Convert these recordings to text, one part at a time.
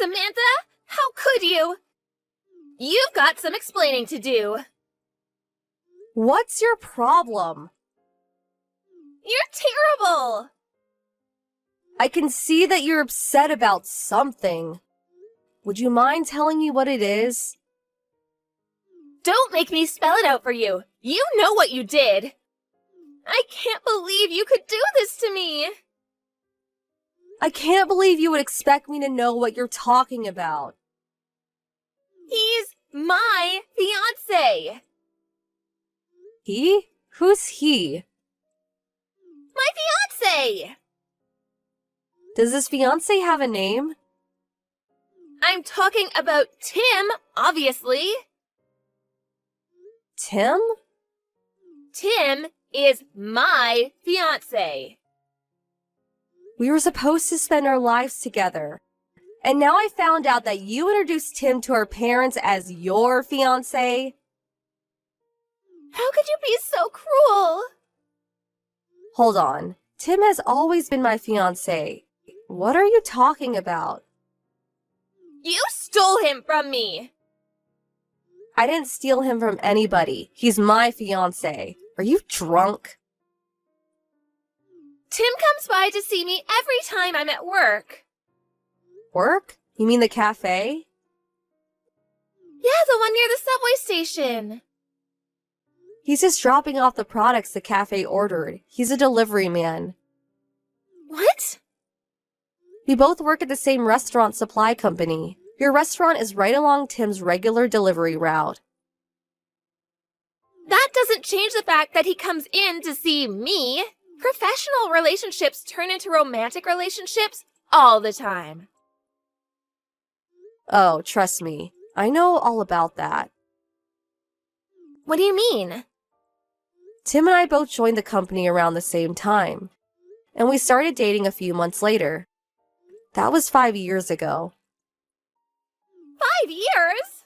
Samantha! How could you? You've got some explaining to do. What's your problem? You're terrible! I can see that you're upset about something. Would you mind telling me what it is? Don't make me spell it out for you. You know what you did. I can't believe you could do this to me. I can't believe you would expect me to know what you're talking about. He's my fiancé. He? Who's he? My fiancé! Does this fiancé have a name? I'm talking about Tim, obviously. Tim? Tim is my fiancé. We were supposed to spend our lives together. And now I found out that you introduced Tim to our parents as your fiancé. How could you be so cruel? Hold on. Tim has always been my fiancé. What are you talking about? You stole him from me. I didn't steal him from anybody. He's my fiancé. Are you drunk? Tim comes by to see me every time I'm at work. Work? You mean the cafe? Yeah, the one near the subway station. He's just dropping off the products the cafe ordered. He's a delivery man. What? We both work at the same restaurant supply company. Your restaurant is right along Tim's regular delivery route. That doesn't change the fact that he comes in to see me. Professional relationships turn into romantic relationships all the time. Oh, trust me. I know all about that. What do you mean? Tim and I both joined the company around the same time, and we started dating a few months later. That was 5 years ago. 5 years?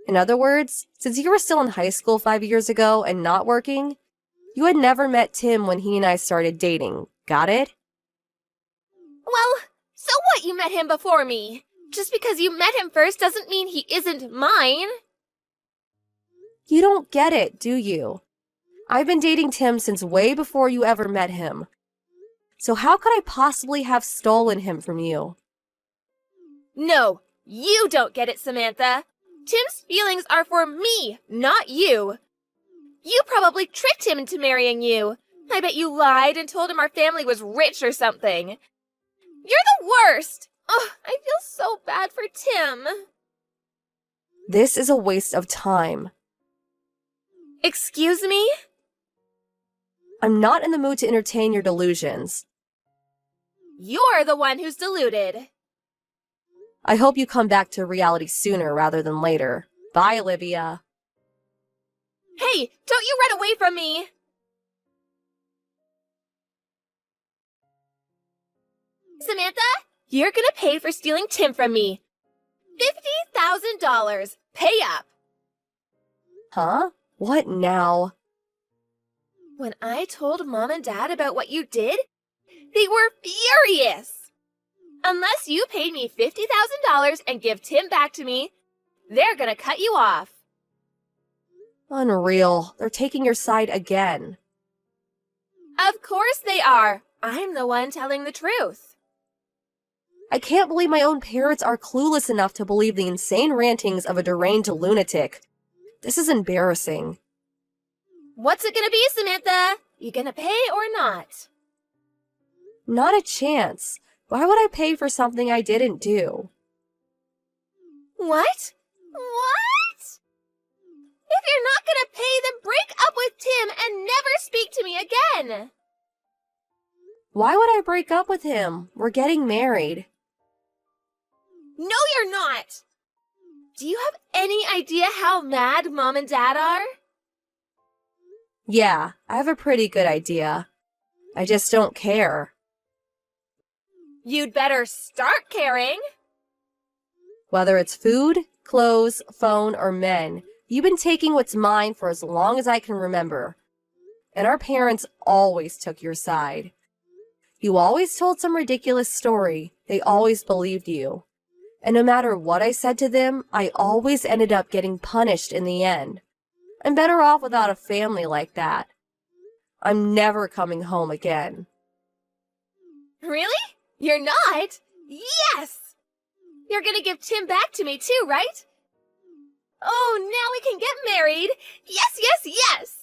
In other words, since you were still in high school 5 years ago and not working, you had never met Tim when he and I started dating. Got it? Well, so what you met him before me? Just because you met him first doesn't mean he isn't mine. You don't get it, do you? I've been dating Tim since way before you ever met him. So how could I possibly have stolen him from you? No, you don't get it, Samantha. Tim's feelings are for me, not you. You probably tricked him into marrying you. I bet you lied and told him our family was rich or something. You're the worst. Oh, I feel so bad for Tim. This is a waste of time. Excuse me? I'm not in the mood to entertain your delusions. You're the one who's deluded. I hope you come back to reality sooner rather than later. Bye, Olivia. Hey, don't you run away from me! Samantha, you're gonna pay for stealing Tim from me. $50,000. Pay up. Huh? What now? When I told Mom and Dad about what you did, they were furious. Unless you paid me $50,000 and give Tim back to me, they're gonna cut you off. Unreal. They're taking your side again. Of course they are. I'm the one telling the truth. I can't believe my own parents are clueless enough to believe the insane rantings of a deranged lunatic. This is embarrassing. What's it gonna be, Samantha? You gonna pay or not? Not a chance. Why would I pay for something I didn't do? What? What? If you're not gonna pay, then break up with Tim and never speak to me again. Why would I break up with him? We're getting married. No, you're not. Do you have any idea how mad Mom and Dad are? Yeah, I have a pretty good idea. I just don't care. You'd better start caring. Whether it's food, clothes, phone, or men, you've been taking what's mine for as long as I can remember. And our parents always took your side. You always told some ridiculous story. They always believed you. And no matter what I said to them, I always ended up getting punished in the end. I'm better off without a family like that. I'm never coming home again. Really? You're not? Yes! You're gonna give Tim back to me too, right? Oh, now we can get married! Yes, yes, yes!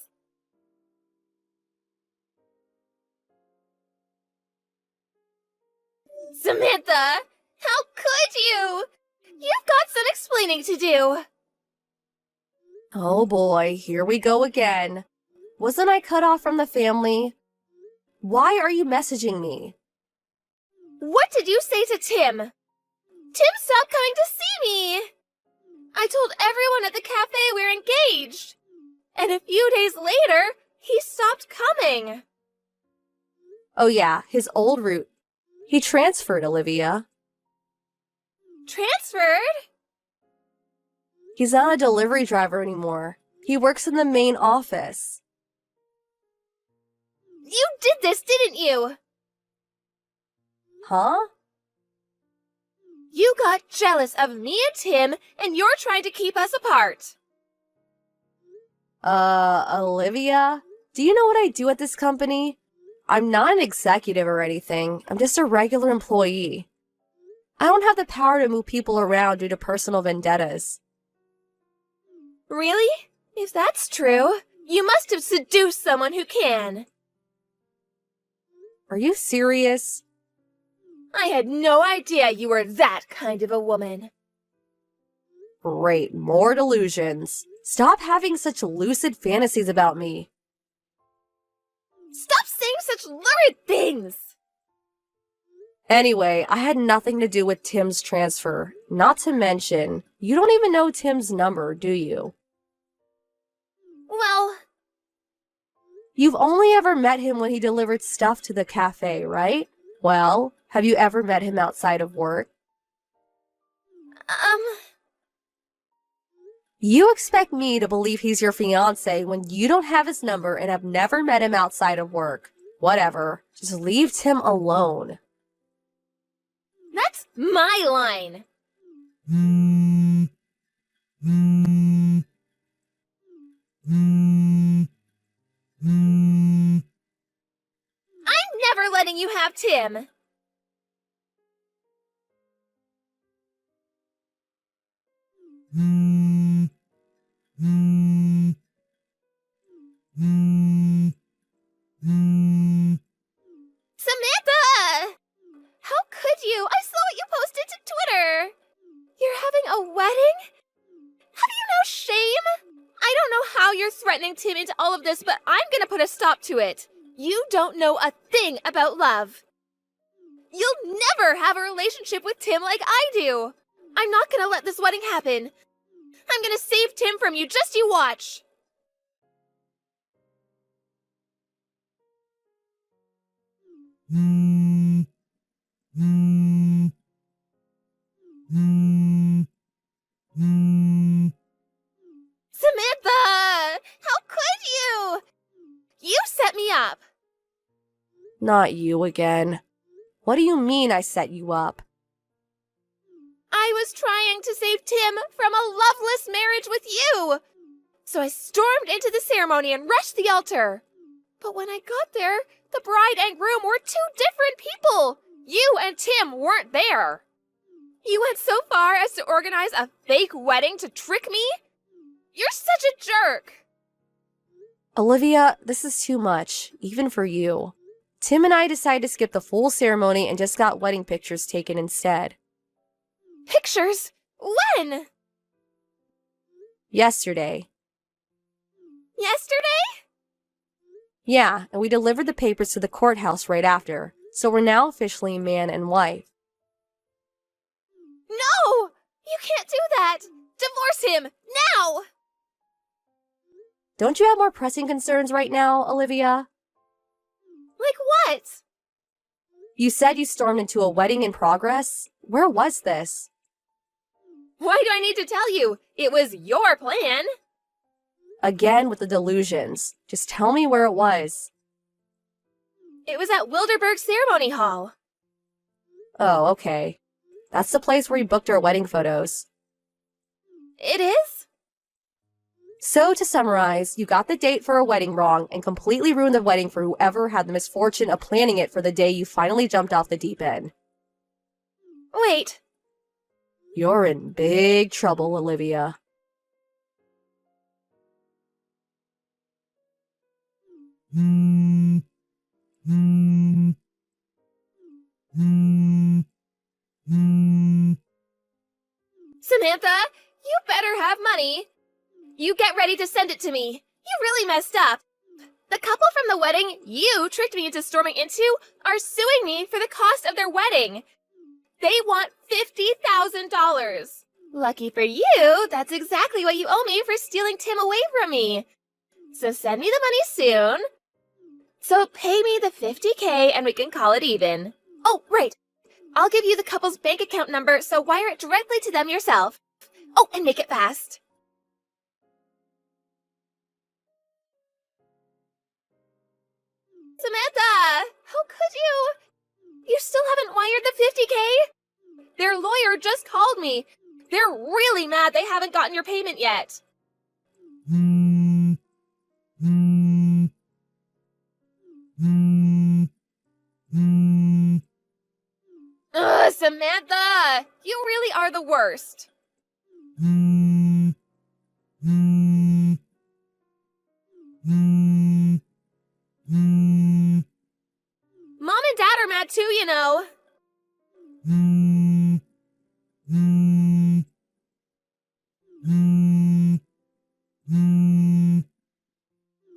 Samantha! How could you? You've got some explaining to do. Oh boy, here we go again. Wasn't I cut off from the family? Why are you messaging me? What did you say to Tim? Tim stopped coming to see me! I told everyone at the cafe we're engaged. And a few days later, he stopped coming. Oh yeah, his old route. He transferred, Olivia. Transferred? He's not a delivery driver anymore. He works in the main office. You did this, didn't you? Huh? You got jealous of me and Tim, and you're trying to keep us apart. Olivia? Do you know what I do at this company? I'm not an executive or anything. I'm just a regular employee. I don't have the power to move people around due to personal vendettas. Really? If that's true, you must have seduced someone who can. Are you serious? I had no idea you were that kind of a woman. Great, more delusions. Stop having such lucid fantasies about me. Stop saying such lurid things! Anyway, I had nothing to do with Tim's transfer. Not to mention, you don't even know Tim's number, do you? Well, you've only ever met him when he delivered stuff to the cafe, right? Well, have you ever met him outside of work? You expect me to believe he's your fiancé when you don't have his number and have never met him outside of work. Whatever. Just leave Tim alone. That's my line. I'm never letting you have Tim. Samantha! How could you? I saw what you posted to Twitter. You're having a wedding? Have you no shame? I don't know how you're threatening Tim into all of this, but I'm gonna put a stop to it. You don't know a thing about love. You'll never have a relationship with Tim like I do. I'm not gonna let this wedding happen. I'm gonna save Tim from you, just you watch. Samantha! How could you? You set me up. Not you again. What do you mean I set you up? I was trying to save Tim from a loveless marriage with you. So I stormed into the ceremony and rushed the altar. But when I got there, the bride and groom were two different people. You and Tim weren't there. You went so far as to organize a fake wedding to trick me? You're such a jerk. Olivia, this is too much, even for you. Tim and I decided to skip the full ceremony and just got wedding pictures taken instead. Pictures? When? Yesterday. Yesterday? Yeah, and we delivered the papers to the courthouse right after, so we're now officially man and wife. No! You can't do that! Divorce him! Now! Don't you have more pressing concerns right now, Olivia? Like what? You said you stormed into a wedding in progress? Where was this? Why do I need to tell you? It was your plan. Again with the delusions. Just tell me where it was. It was at Wilderberg Ceremony Hall. Oh, okay. That's the place where we booked our wedding photos. It is? So, to summarize, you got the date for our wedding wrong and completely ruined the wedding for whoever had the misfortune of planning it for the day you finally jumped off the deep end. Wait. You're in big trouble, Olivia. Samantha, you better have money. You get ready to send it to me. You really messed up. The couple from the wedding you tricked me into storming into are suing me for the cost of their wedding. They want $50,000. Lucky for you, that's exactly what you owe me for stealing Tim away from me. So send me the money soon. So pay me the $50K and we can call it even. Oh, right. I'll give you the couple's bank account number, so wire it directly to them yourself. Oh, and make it fast. Samantha, how could you? You still haven't wired the $50K? Their lawyer just called me. They're really mad they haven't gotten your payment yet. Ugh, Samantha! You really are the worst. Mom and Dad are mad too, you know.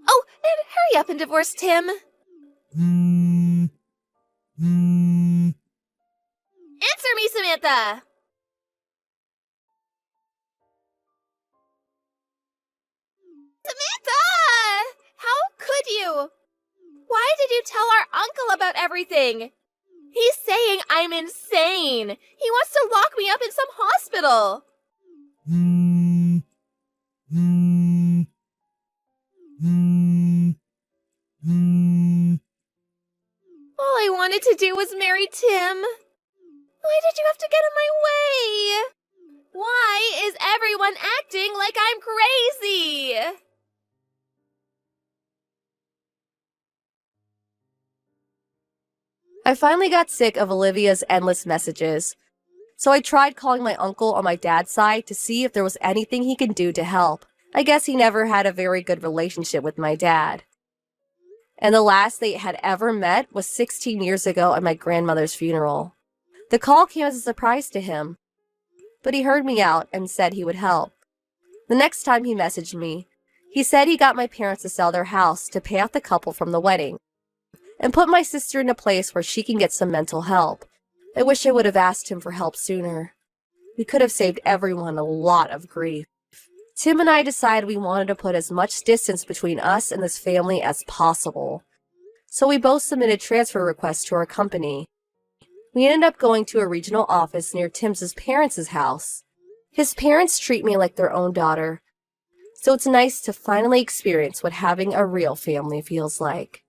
Oh, and hurry up and divorce Tim. Answer me, Samantha! Samantha! How could you? Why did you tell our uncle about everything? He's saying I'm insane. He wants to lock me up in some hospital. All I wanted to do was marry Tim. Why did you have to get in my way? Why is everyone acting like I'm crazy? I finally got sick of Olivia's endless messages, so I tried calling my uncle on my dad's side to see if there was anything he could do to help. I guess he never had a very good relationship with my dad. And the last they had ever met was 16 years ago at my grandmother's funeral. The call came as a surprise to him, but he heard me out and said he would help. The next time he messaged me, he said he got my parents to sell their house to pay off the couple from the wedding and put my sister in a place where she can get some mental help. I wish I would have asked him for help sooner. We could have saved everyone a lot of grief. Tim and I decided we wanted to put as much distance between us and this family as possible. So we both submitted transfer requests to our company. We ended up going to a regional office near Tim's parents' house. His parents treat me like their own daughter, so it's nice to finally experience what having a real family feels like.